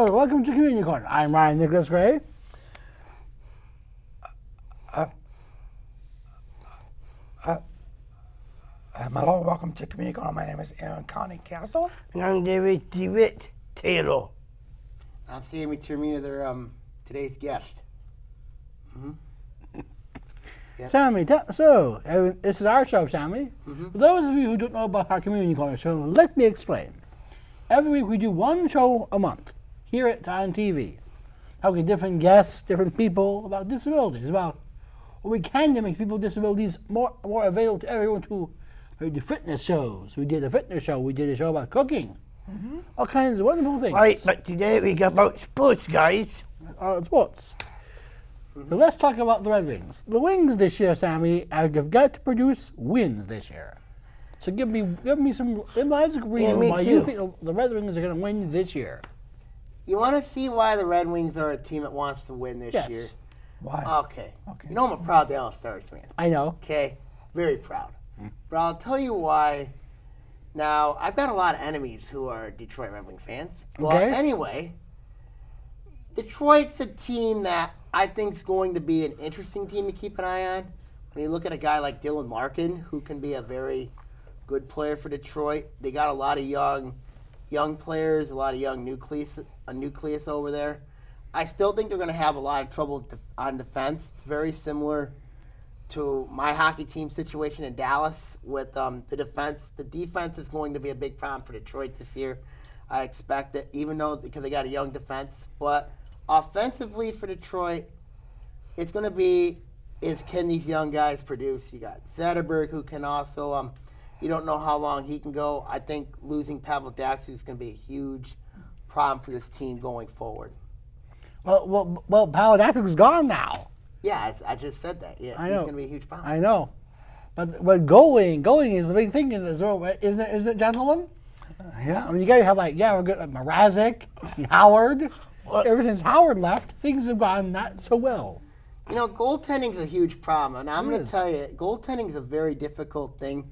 Hello, welcome to Community Corner. I'm Ryan Nicholas Gray. Hello, welcome to Community Corner. My name is Aaron Connie Castle. And I'm DeWitt Taylor. I'm Sammy Taormina, their today's guest. Yep. Sammy, this is our show, Sammy. For those of you who don't know about our Community Corner show, let me explain. Every week we do one show a month here at ONTV. Talking different guests, different people about disabilities, about what we can to make people with disabilities more available to everyone. We do fitness shows. We did a fitness show. We did a show about cooking. All kinds of wonderful things. Right, but today we got about sports, guys. Sports. So let's talk about the Red Wings. The Wings this year, Sammy, have got to produce wins this year. So give me some logical reason why you think the Red Wings are going to win this year. You want to see why the Red Wings are a team that wants to win this year? Why? Okay. You know I'm a proud Dallas Stars fan. I know. Okay, very proud. But I'll tell you why. Now, I've got a lot of enemies who are Detroit Red Wing fans. Well, anyway, Detroit's a team that I think is going to be an interesting team to keep an eye on. When you look at a guy like Dylan Larkin, who can be a very good player for Detroit, they got a lot of young players, a lot of young nucleus over there. I still think they're going to have a lot of trouble on defense. It's very similar to my hockey team situation in Dallas with the defense. The defense is going to be a big problem for Detroit this year. I expect it, even though because they got a young defense. But offensively for Detroit, it's going to be can these young guys produce? You got Zetterberg, who can also you don't know how long he can go. I think losing Pavel Datsyuk is going to be a huge problem for this team going forward. Well, Pavel Datsyuk's gone now. Yeah, I just said that. Yeah, he's going to be a huge problem. I know. But going is the big thing in this world, isn't it, gentlemen? Yeah. I mean, you got to have we're good like Mrazek, Howard. Ever since Howard left, things have gone not so well. You know, goaltending is a huge problem, and I'm going to tell you, goaltending is a very difficult thing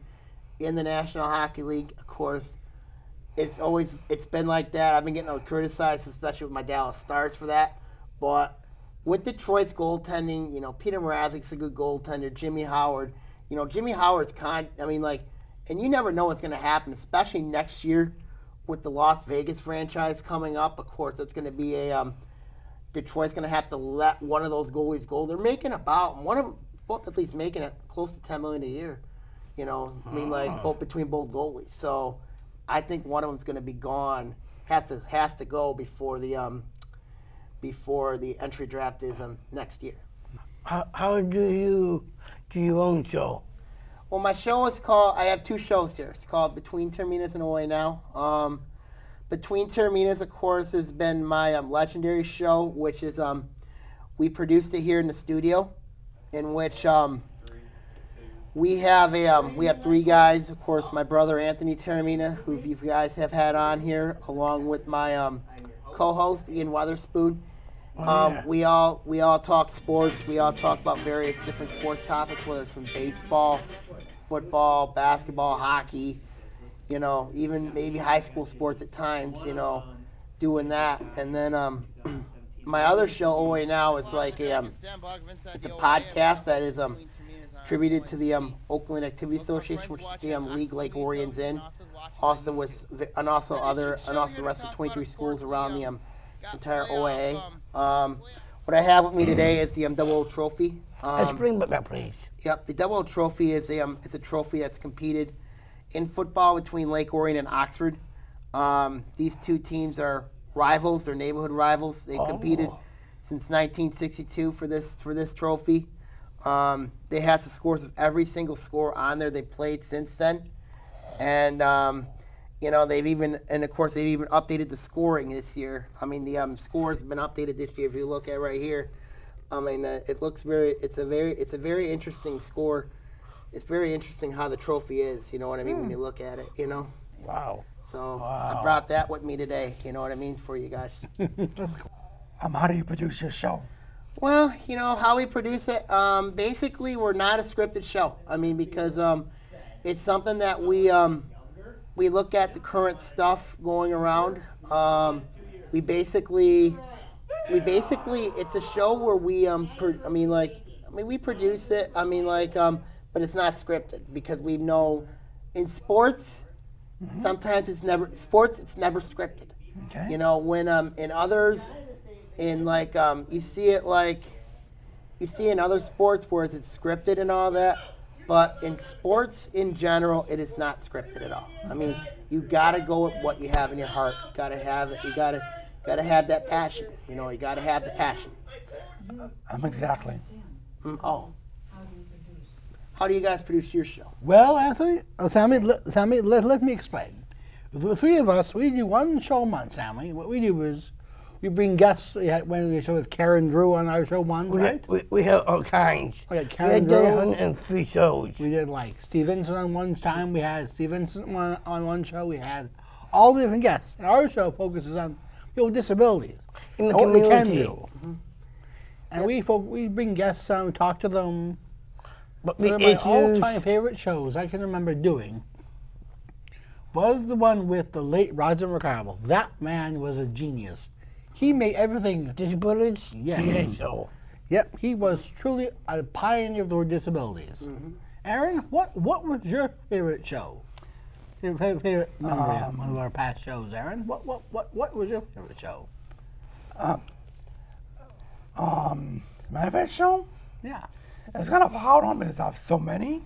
in the National Hockey League. Of course, it's been like that. I've been getting criticized, especially with my Dallas Stars for that. But with Detroit's goaltending, you know, Peter Mrazek's a good goaltender. Jimmy Howard, Jimmy Howard's and you never know what's going to happen, especially next year with the Las Vegas franchise coming up. Of course, it's going to be Detroit's going to have to let one of those goalies go. They're making both at least making it close to $10 million a year. Both between both goalies. So I think one of them's going to be gone. Has to go before the entry draft is next year. How do you own show? Well, my show is called. I have two shows here. It's called Between Taorminas and Orion now. Between Taorminas, of course, has been my legendary show, which is we produced it here in the studio, in which we have three guys. Of course, my brother Anthony Taormina, who you guys have had on here, along with my co-host Ian Weatherspoon. We all talk sports. We all talk about various different sports topics, whether it's from baseball, football, basketball, hockey, even maybe high school sports at times, doing that. And then my other show, OA Now, is like it's a podcast that is attributed to the Oakland Activity Association, which is the league Lake Orion's in. Also the rest of 23 schools around the entire OAA. What I have with me today is the Double O Trophy. Let's bring that, please. Yep, the Double O Trophy is it's a trophy that's competed in football between Lake Orion and Oxford. These two teams are rivals. They're neighborhood rivals. They competed since 1962 for this trophy. They have the scores of every single score on there they played since then, and they've even updated the scoring this year. I mean, the scores have been updated this year. If you look at right here, I mean, it's a very interesting score. It's very interesting how the trophy is. You know what I mean when you look at it. Wow. So I brought that with me today. You know what I mean for you guys. How do you produce your show? Well, how we produce it. Basically, we're not a scripted show. I mean, because it's something that we look at the current stuff going around. we basically it's a show where we we produce it. But it's not scripted because we know in sports sometimes it's never scripted. Okay. You know, when in others, in you see it you see in other sports where it's scripted and all that, but in sports in general, it is not scripted at all. I mean, you gotta go with what you have in your heart. You gotta have it. You gotta have that passion. You know, you gotta have the passion. Exactly. Oh. How do you guys produce your show? Well, Anthony, Sammy, let me explain. The three of us, we do one show a month, Sammy. What we do is we bring guests. When we show with Karen Drew on our show once, right? We have all kinds. We had We Karen had Drew. 103 shows. We did like Steve Vincent on one time. We had Steve Vincent on one show. We had all the different guests. And our show focuses on people with disabilities. In the and what we can community. do. And we bring guests on, talk to them. But One the of my issues, all-time favorite shows I can remember doing was the one with the late Roger McCarville. That man was a genius. He made everything. Disabilities, Yeah. TV show. Yep, he was truly a pioneer of the word disabilities. Aaron, what was your favorite show? Favorite memory of one of our past shows, Aaron? What was your favorite show? My favorite show? Yeah. It's kind of hard on me because I have so many.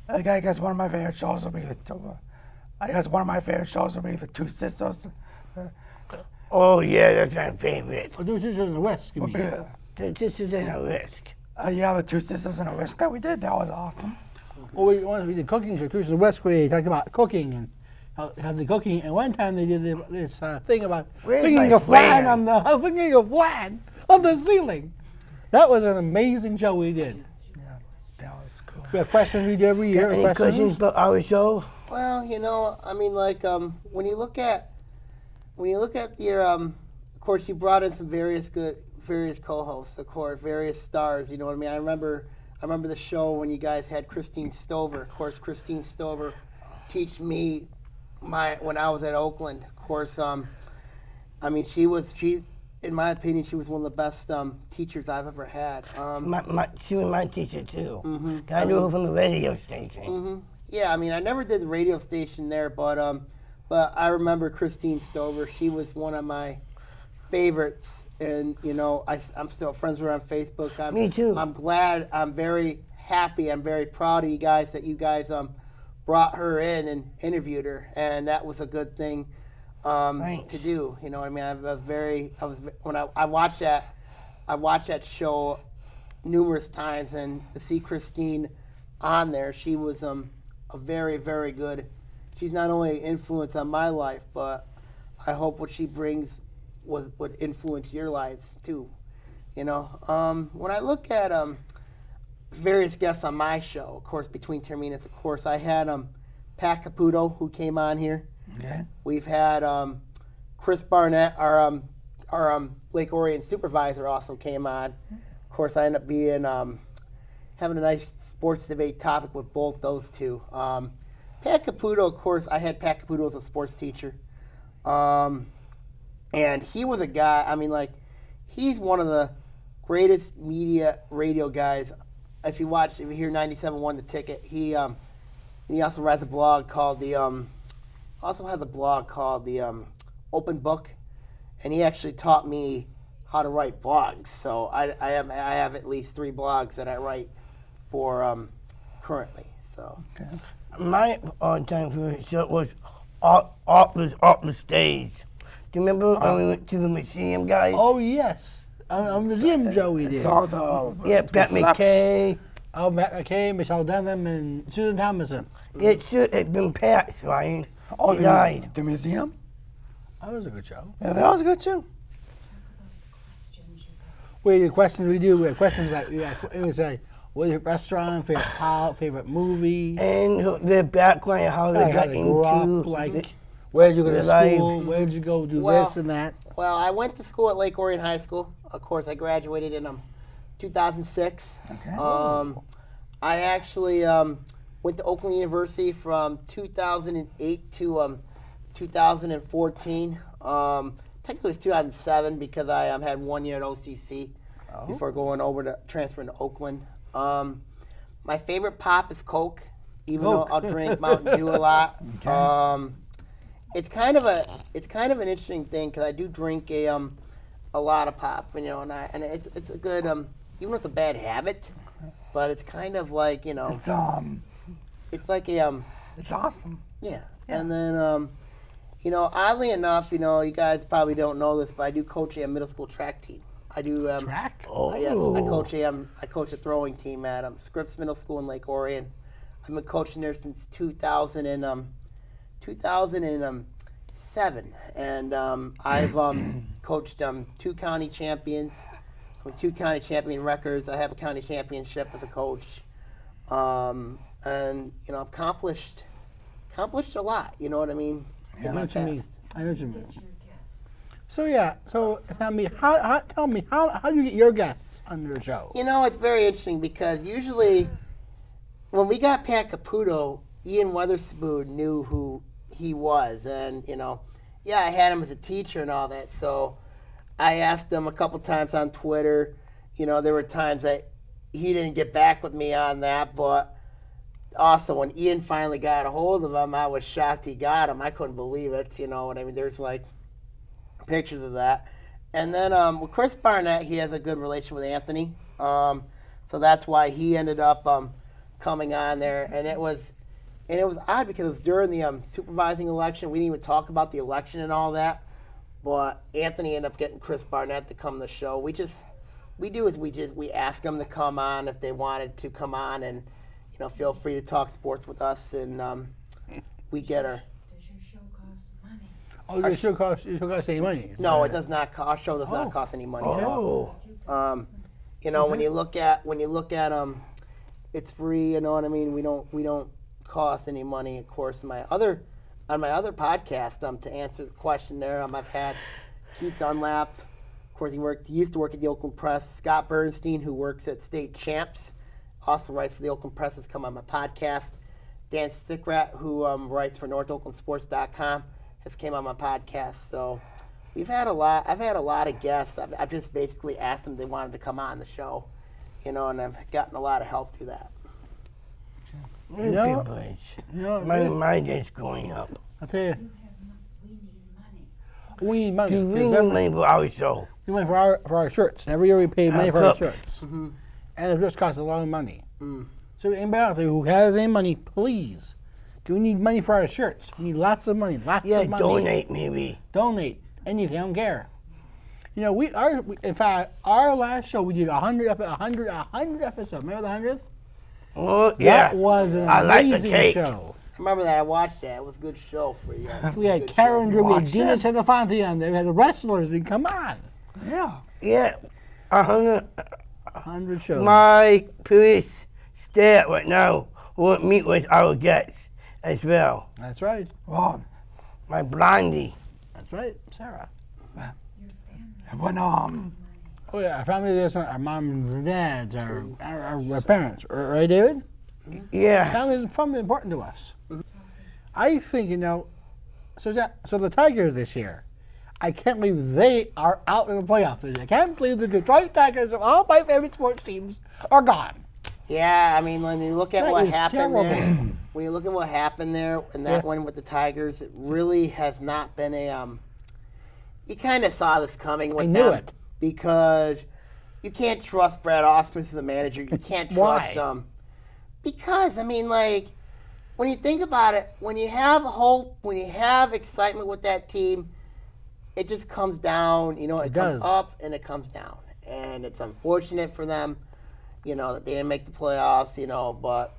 I guess one of my favorite shows will be the Two Sisters. Oh yeah, that's my favorite. Oh, Two Sisters in the West. You Would be, mean. This is a risk. yeah, the Two Sisters in a Risk that we did. That was awesome. Well, once we did cooking show, Two Sisters in the West, we talked about cooking and how the cooking. And one time they did this thing about Where's flinging my a flan fan? on the ceiling. That was an amazing show we did. Yeah, that was cool. We have questions we do every year. Any questions about our show? Well, you know, I mean, when you look at your, of course, you brought in some various co-hosts, of course, various stars. You know what I mean? I remember the show when you guys had Christine Stover. Of course, Christine Stover teach me when I was at Oakland. Of course, I mean, she in my opinion, she was one of the best teachers I've ever had. She was my teacher too. I knew her from the radio station. Yeah, I mean, I never did the radio station there, but I remember Christine Stover. She was one of my favorites, and you know, I'm still friends with her on Facebook. Me too. I'm glad. I'm very happy. I'm very proud of you guys that you guys brought her in and interviewed her, and that was a good thing to do. You know what I mean? I watched that show numerous times, and to see Christine on there, she was a very, very good. She's not only an influence on my life, but I hope what she brings would influence your lives too. You know, when I look at various guests on my show, of course, between Taorminas, of course, I had Pat Caputo, who came on here. Okay. We've had Chris Barnett, our Lake Orion supervisor, also came on. Of course, I ended up being having a nice sports debate topic with both those two. Pat Caputo, of course, I had Pat Caputo as a sports teacher. And he was a guy, I mean, he's one of the greatest media radio guys. If you hear 97.1 The Ticket, he also has a blog called the Open Book, and he actually taught me how to write blogs. So I have at least 3 blogs that I write for currently. So My all-time favorite show was off the stage. Do you remember when we went to the museum, guys? Oh yes, on the museum show we did. It's all the Yeah, Pat McKay. Oh, Matt McKay, Michelle Denham, and Susan Thomason. It should have been Pat's, Ryan. Oh, He died. the museum? That was a good show. Yeah, that was good too. We had questions. We had questions like it was like, what's your restaurant, favorite movie, And their background, how they like how got they grew up, into like where did you go to their life. school, where did you go do Well, this and that. well, I went to school at Lake Orion High School. Of course, I graduated in 2006. Okay. I actually went to Oakland University from 2008 to 2014. To technically it was 2007 because I had 1 year at OCC before going over to transferring to Oakland. My favorite pop is Coke, even though I'll drink Mountain Dew a lot. It's kind of an interesting thing because I do drink a lot of pop, you know, and it's a good even with a bad habit, but it's kind of like, you know, it's like a It's awesome. yeah. And then you know, oddly enough, you know, you guys probably don't know this, but I do coach a middle school track team. I do Track? yes, I coach a throwing team at Scripps Middle School in Lake Orion. I've been coaching there since 2007, and I've coached 2 county champions, 2 county champion records. I have a county championship as a coach, and you know, I've accomplished a lot. You know what I mean? I know what you mean. I know what you mean. So yeah, so tell me how do you get your guests on your show? You know, it's very interesting because usually when we got Pat Caputo, Ian Weatherspoon knew who he was, and you know, yeah, I had him as a teacher and all that. So I asked him a couple times on Twitter. You know, there were times that he didn't get back with me on that, but also when Ian finally got a hold of him, I was shocked he got him. I couldn't believe it. You know what I mean? There's like pictures of that. And then with Chris Barnett, he has a good relationship with Anthony. So that's why he ended up coming on there. And it was odd because it was during the supervising election. We didn't even talk about the election and all that. But Anthony ended up getting Chris Barnett to come to the show. We ask them to come on if they wanted to come on, and you know, feel free to talk sports with us, and we get her. Does your show cost money? Oh, your show costs any money? No, it does not. Our show does not cost any money at all. You know, when you look at it's free. You know what I mean? We don't cost any money. Of course, on my other podcast, to answer the question there, I've had Keith Dunlap. Of course, he used to work at the Oakland Press. Scott Bernstein, who works at State Champs, also writes for the Oakland Press, has come on my podcast. Dan Stickrat, who writes for NorthOaklandSports.com, has came on my podcast. So I've had a lot of guests. I've just basically asked them if they wanted to come on the show, you know, and I've gotten a lot of help through that. You know, My day's going up. I'll tell you, We need money. we need money. We need money for our show. We money for our shirts. Every year we pay money for our cups. shirts, and it just costs a lot of money. So anybody out there who has any money, please. Do we need money for our shirts? We need lots of money. Lots Yeah, of money. donate maybe. Donate anything. I don't care. You know, in fact, our last show we did 100 episodes. Remember the 100th? Oh yeah. That was an I like the amazing cake. show. I remember that. I watched that. It was a good show for you guys. We had Good Karen show. Drew, we had Watch Dina that. Centofanti on there. We had the wrestlers. Come on. Yeah. Yeah. 100 shows. My previous staff right now won't meet with our guests as well. That's right. Well, My blondie. That's right. Sarah. when Oh yeah, our family is our moms and dads, our parents, right, David? Yeah. Family is probably important to us. I think, you know, so the Tigers this year, I can't believe they are out in the playoffs this year. I can't believe the Detroit Tigers of all my favorite sports teams are gone. Yeah, I mean, when you look at That what is happened there, terrible. when you look at what happened there and that one with the Tigers, it really has not been a. You kind of saw this coming with I knew them it. because you can't trust Brad Ausmus as a manager. You can't Why? trust because I mean, like, when you think about it, when you have hope, when you have excitement with that team, it just comes down. You know, it comes does. up and it comes down, and it's unfortunate for them. You know, that they didn't make the playoffs, you know, but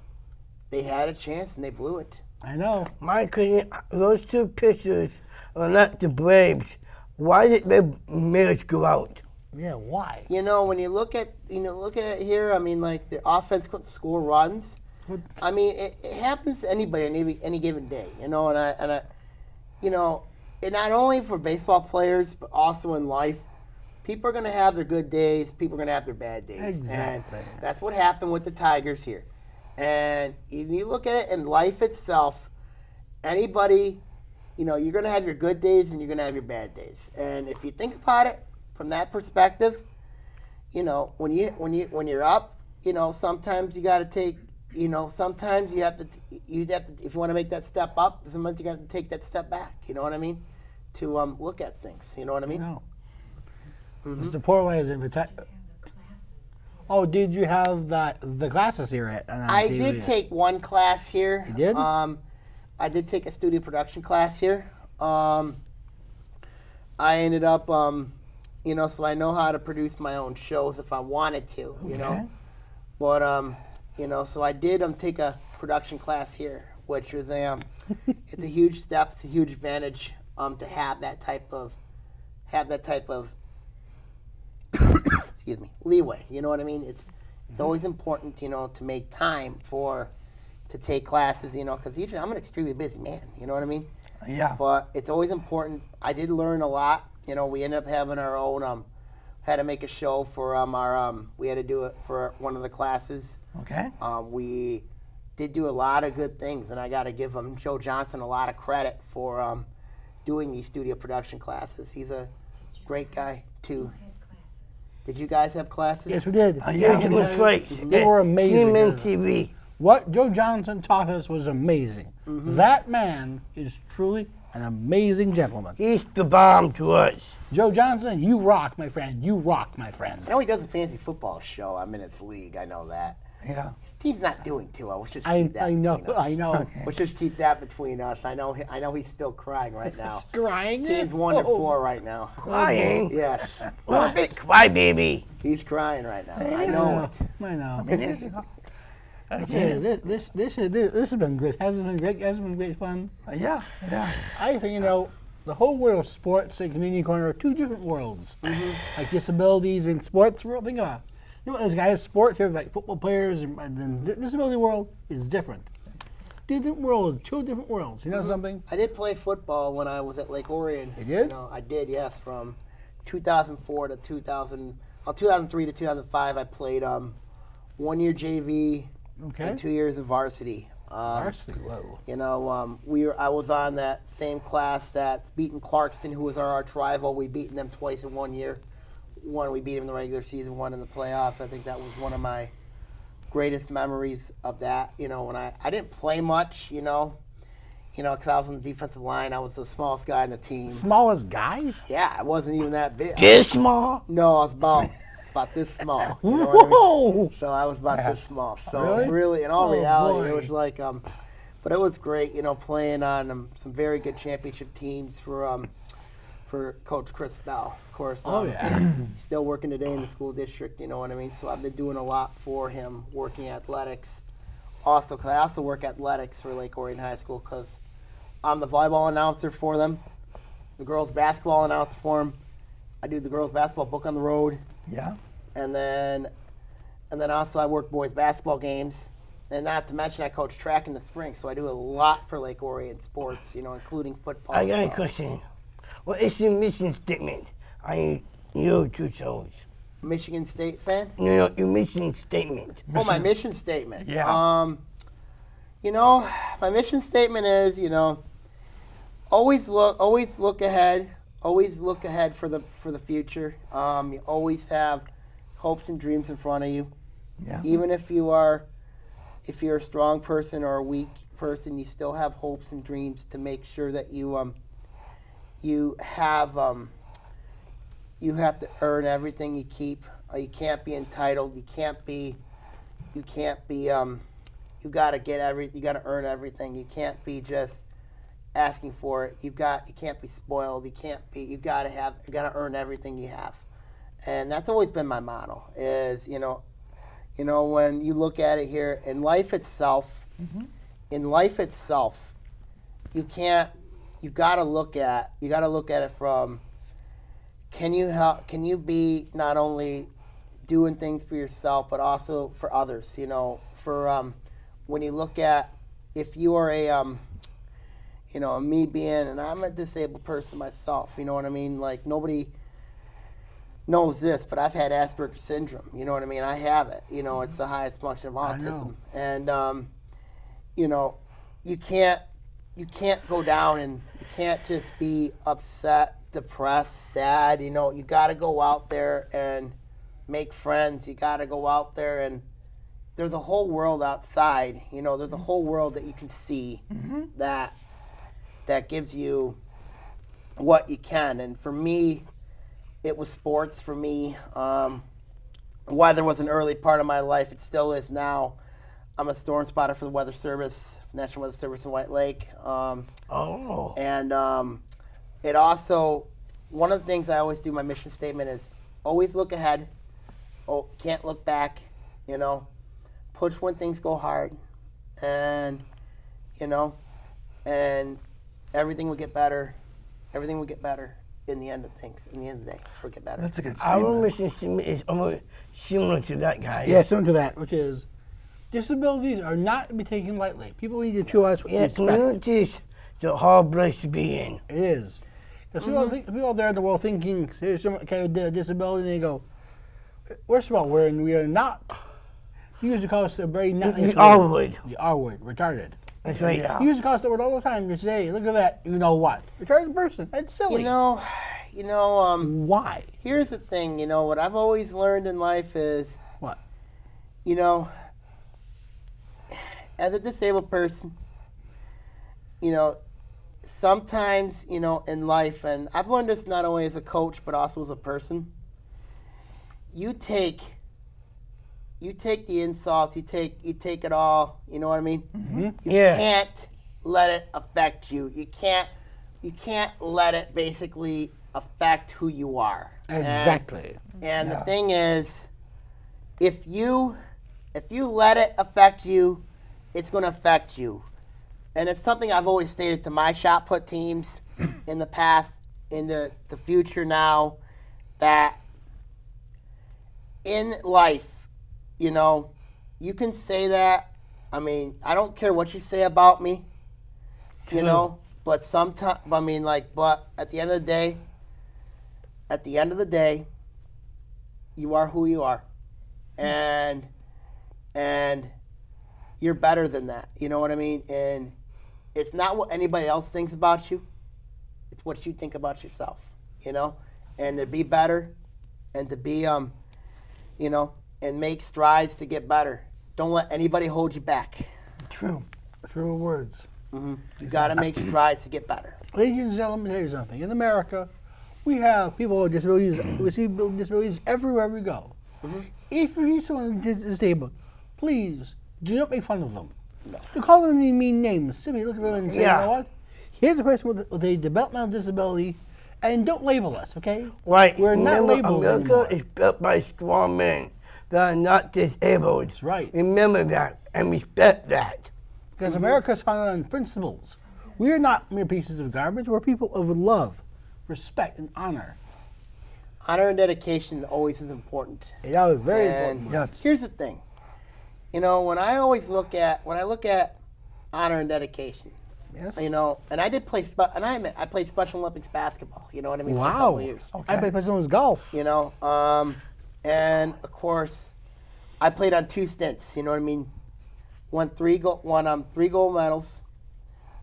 they had a chance and they blew it. I know. My opinion, those two pitchers are not the Braves. Why did their marriage go out? Yeah, why? You know, when you look at it here, I mean, like, the offense couldn't score runs. I mean, it happens to anybody on any given day, you know, and I you know, and not only for baseball players, but also in life. People are going to have their good days. People are going to have their bad days. Exactly. And that's what happened with the Tigers here. And you look at it in life itself, anybody, you know, you're gonna have your good days and you're gonna have your bad days. And if you think about it from that perspective, you know, when you're up, you know, sometimes you got to take, you know, sometimes you have to, if you want to make that step up, sometimes you got to take that step back. You know what I mean? To look at things. You know what I mean? No. Mr. Portway is in the Oh, did you have the classes here at on I TV? did take one class here. You did? I did take a studio production class here. I ended up, you know, so I know how to produce my own shows if I wanted to, you know. But, you know, so I did take a production class here, which was it's a huge step, it's a huge advantage to have that type of excuse me, leeway. You know what I mean? It's always important, you know, to make time to take classes, you know, because usually I'm an extremely busy man. You know what I mean? Yeah. But it's always important. I did learn a lot. You know, we ended up having our own. Had to make a show for our. We had to do it for one of the classes. Okay. We did do a lot of good things, and I got to give Joe Johnson a lot of credit for doing these studio production classes. He's a great guy too. Did you guys have classes? Yes, we did. Yeah. That's right. They were amazing. ONTV. What Joe Johnson taught us was amazing. That man is truly an amazing gentleman. He's the bomb to us. Joe Johnson, you rock, my friend. You rock, my friend. I know he does a fancy football show. I'm in its league. I know that. Yeah. His team's not doing too well. Let's just I keep that know. between us. I know. Let's just keep that between us. I know he's still crying right now. Crying. Team's 1-4 right now. Crying. Yes, Well, big cry, baby. he's crying right now. I know it. I know. It is. Okay, this has been good. Hasn't it been great? Hasn't it been great fun? Yeah, it does. I think, you know, the whole world of sports and community corner are two different worlds. Like disabilities and sports world. Think about it. You know, there's guys sports here like football players, and then the disability world is different. Different worlds, two different worlds. You know something? I did play football when I was at Lake Orion. You did? You know, I did, yes. From 2004 to 2003 to 2005, I played 1 year JV and 2 years of varsity. Varsity, whoa. You know, I was on that same class that's beaten Clarkston, who was our arch rival. We beaten them twice in 1 year. One, we beat them in the regular season, one in the playoffs. I think that was one of my greatest memories of that. You know, when I didn't play much, you know, because I was on the defensive line. I was the smallest guy on the team. Smallest guy? Yeah, I wasn't even that big. This small? No, I was about this small. You know what I mean? Whoa! So I was about this small. So Really? really, in all reality, boy. it was like, but it was great, you know, playing on some very good championship teams for Coach Chris Bell, of course. Oh, yeah. Still working today in the school district, you know what I mean? So I've been doing a lot for him, working athletics. Also, because I also work athletics for Lake Orion High School because I'm the volleyball announcer for them, the girls basketball announcer for them. I do the girls basketball book on the road. Yeah. And then also I work boys basketball games. And not to mention I coach track in the spring, so I do a lot for Lake Orion sports, you know, including football. I as got a well. question. What is your mission statement on your two shows? Michigan State fan? No, your mission statement. Oh, my mission statement. Yeah. You know, my mission statement is, you know, always look ahead. Always look ahead for the future. You always have hopes and dreams in front of you. Yeah. Even if you're a strong person or a weak person, you still have hopes and dreams to make sure that you have to earn everything you keep. You can't be entitled. You got to earn everything. You can't be just asking for it. You can't be spoiled. You got to earn everything you have. And that's always been my motto is, you know, when you look at it here in life itself, you got to look at it from, can you be not only doing things for yourself, but also for others, you know, for, when you look at, if you are me being, and I'm a disabled person myself, you know what I mean? Like, nobody knows this, but I've had Asperger's syndrome, you know what I mean? I have it, you know, it's the highest function of autism. And, you know, you can't go down and you can't just be upset, depressed, sad. You know, you got to go out there and make friends. You got to go out there and there's a whole world outside. You know, there's a whole world that you can see that gives you what you can. And for me, it was sports for me. Weather was an early part of my life. It still is now. I'm a storm spotter for the Weather Service, National Weather Service in White Lake. And it also, one of the things I always do, my mission statement is always look ahead. Oh, can't look back, you know. Push when things go hard. And, you know, and everything will get better. Everything will get better in the end of things. In the end of the day, it'll get better. That's a good Our statement. mission statement is almost similar to that, guys. Yeah, similar to that, which is disabilities are not to be taken lightly. People need to treat us with Yeah, respect. communities is a hard place to be in. It is. Because people out there in the world thinking there's some kind of disability, and they go, first of all, we are not, you used to call us a very not nice The R word. The R word, retarded. That's right. Yeah. You used to call us that word all the time to say, look at that, you know what? Retarded person. That's silly. You know, Why? here's the thing, you know, what I've always learned in life is, What? you know, as a disabled person, you know, sometimes, you know, in life, and I've learned this not only as a coach, but also as a person, you take the insults, you take it all, you know what I mean? You Yeah. can't let it affect you. You can't let it basically affect who you are. Exactly. And the thing is, if you let it affect you, it's going to affect you. And it's something I've always stated to my shot put teams in the past, in the future now, that in life, you know, you can say that. I mean, I don't care what you say about me, you know, but sometimes, but at the end of the day, you are who you are. And you're better than that. You know what I mean? And it's not what anybody else thinks about you. It's what you think about yourself, you know? And to be better and to be, you know, and make strides to get better. Don't let anybody hold you back. True. True words. You got to make strides to get better. Ladies and gentlemen, let me tell you something. In America, we have people with disabilities. We see people with disabilities everywhere we go. If you see someone disabled, please do not make fun of them. To call them any mean names. Simply look at them and say, you know what? Here's a person with a developmental disability, and don't label us, okay? Right. We're not Remember, labels America anymore. is built by strong men that are not disabled. That's right. Remember that and respect that. Because America is founded on principles. We are not mere pieces of garbage. We're people of love, respect, and honor. Honor and dedication always is important. That was very And important. Yes. here's the thing. You know, when I look at honor and dedication, Yes. you know, and I did play, I played Special Olympics basketball, you know what I mean, for a Wow. couple of years. I played someone's golf. You know, and of course, I played on 2 stints, you know what I mean, won 3 gold medals,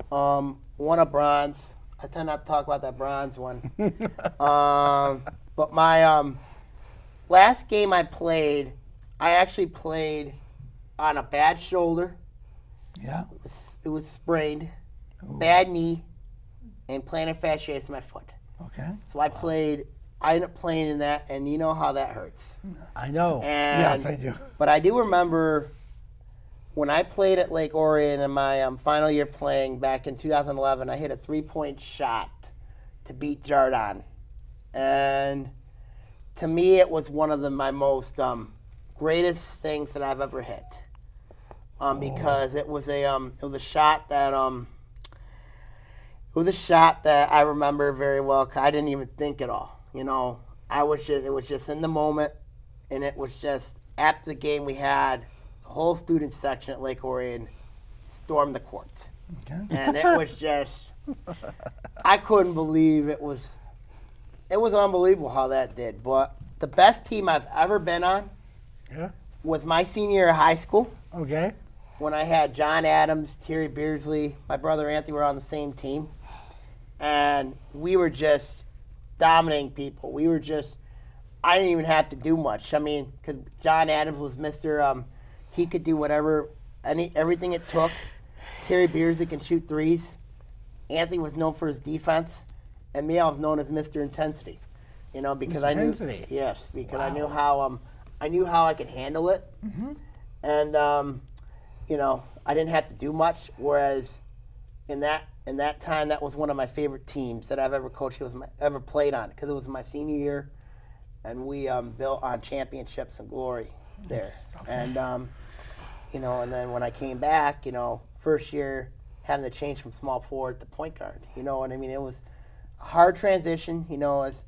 won a bronze. I tend not to talk about that bronze one. But my last game I actually played on a bad shoulder. Yeah. It was sprained, bad knee, and plantar fasciitis in my foot. Okay. So I ended up playing in that, and you know how that hurts. I know. And, Yes, I do. But I do remember when I played at Lake Orion in my final year playing back in 2011, I hit a 3-point shot to beat Jardon. And to me, it was one of my most greatest things that I've ever hit. Because it was a shot that I remember very well. 'Cause I didn't even think at all. You know, it was just in the moment, and it was just after the game we had the whole student section at Lake Orion stormed the court, Okay. and it was just I couldn't believe it was unbelievable how that did. But the best team I've ever been on Yeah. was my senior year of high school. Okay. When I had John Adams, Terry Beersley, my brother Anthony were on the same team. and we were just dominating people. We were just, I didn't even have to do much. I mean, because John Adams was Mr. He could do whatever, everything it took. Terry Beers that can shoot threes. Anthony was known for his defense, and me, I was known as Mr. Intensity. You know, because I knew, Intensity? yes, because I knew how I could handle it, and you know, I didn't have to do much. Whereas in that time, that was one of my favorite teams that I've ever coached. Ever played on, because it was my senior year, and we built on championships and glory there. And you know, and then when I came back, you know, first year having to change from small forward to point guard. You know what I mean? It was a hard transition. You know, as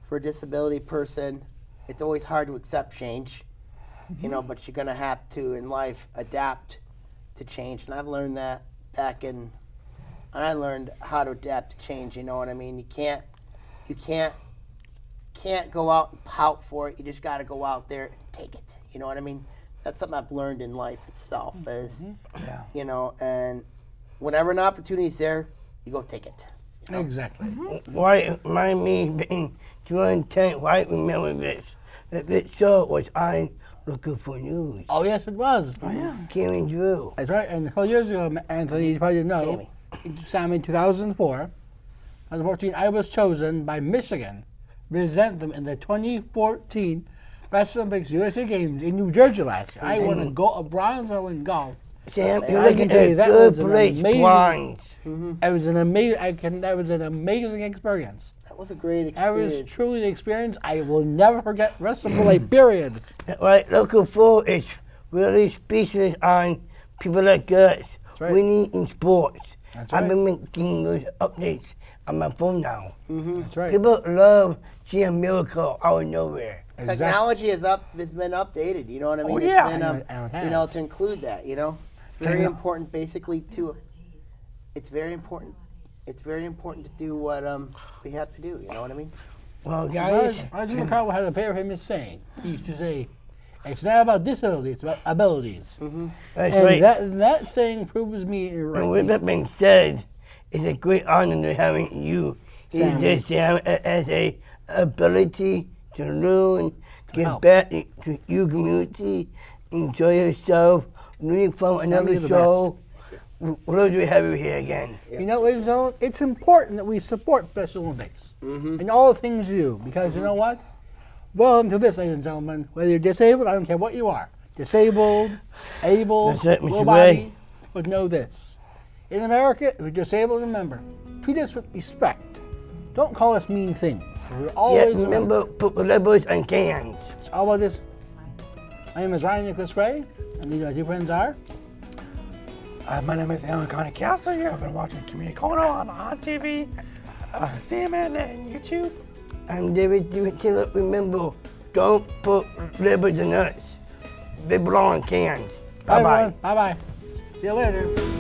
for a disability person, it's always hard to accept change. You know, but you're gonna have to in life adapt to change. And I've learned that and I learned how to adapt to change. You know what I mean? You can't go out and pout for it. You just got to go out there and take it. You know what I mean? That's something I've learned in life itself. Is you know, and whenever an opportunity's there, you go take it. You know? Exactly. Why remind me being 210? Why remember this? This show was I Looking for News. Oh, yes, it was. Karen Drew. That's right. And a couple years ago, Anthony, you probably didn't know, Sammy, in 2004, I was chosen by Michigan to present them in the 2014 Special Olympics USA Games in New Jersey last year. I won a bronze medal in golf. Sam, And you're I looking can tell you at that good was an place amazing- bronze. It was an amazing. That was an amazing experience. That was a great That was experience. truly an experience I will never forget. The rest of my life. Period. Right, Looking for is really speechless on people like us, right. winning in sports. That's I've right. been making those updates on my phone now. That's right. People love seeing a miracle out of nowhere. Exactly. Technology has been updated. You know what I mean? Oh, yeah. It's been, And it you know, has. to include that. You know, it's very important. Basically, to Jeez. it's very important. It's very important to do what we have to do. You know what I mean? Well, guys, Roger McConnell had a very famous saying. He used to say, "It's not about disability; it's about abilities." that's And right. that saying proves me And right. with that being said, it's a great honor to having you here Sammy. today, Sam, as a ability to learn, give help. back to your community, enjoy yourself, learning from another you're the show. We're glad to have you here again. You know, ladies and gentlemen, it's important that we support Special Olympics and all the things you do, because you know what? Well, to this, ladies and gentlemen, whether you're disabled, I don't care what you are, disabled, able, That's it, Mr. low Ray. body, but know this. In America, if you're disabled, remember, treat us with respect. Don't call us mean things. We're Yeah, always remember, put the labels on cans. It's all about this. My name is Ryan Nicholas Ray, and these are my two friends are. My name is Alan Connie Castle. You have been watching Community Corner on ONTV, CNN, and YouTube. I'm DeWitt. Remember, don't put labels on us. They belong in cans. Bye-bye. Bye bye. See you later.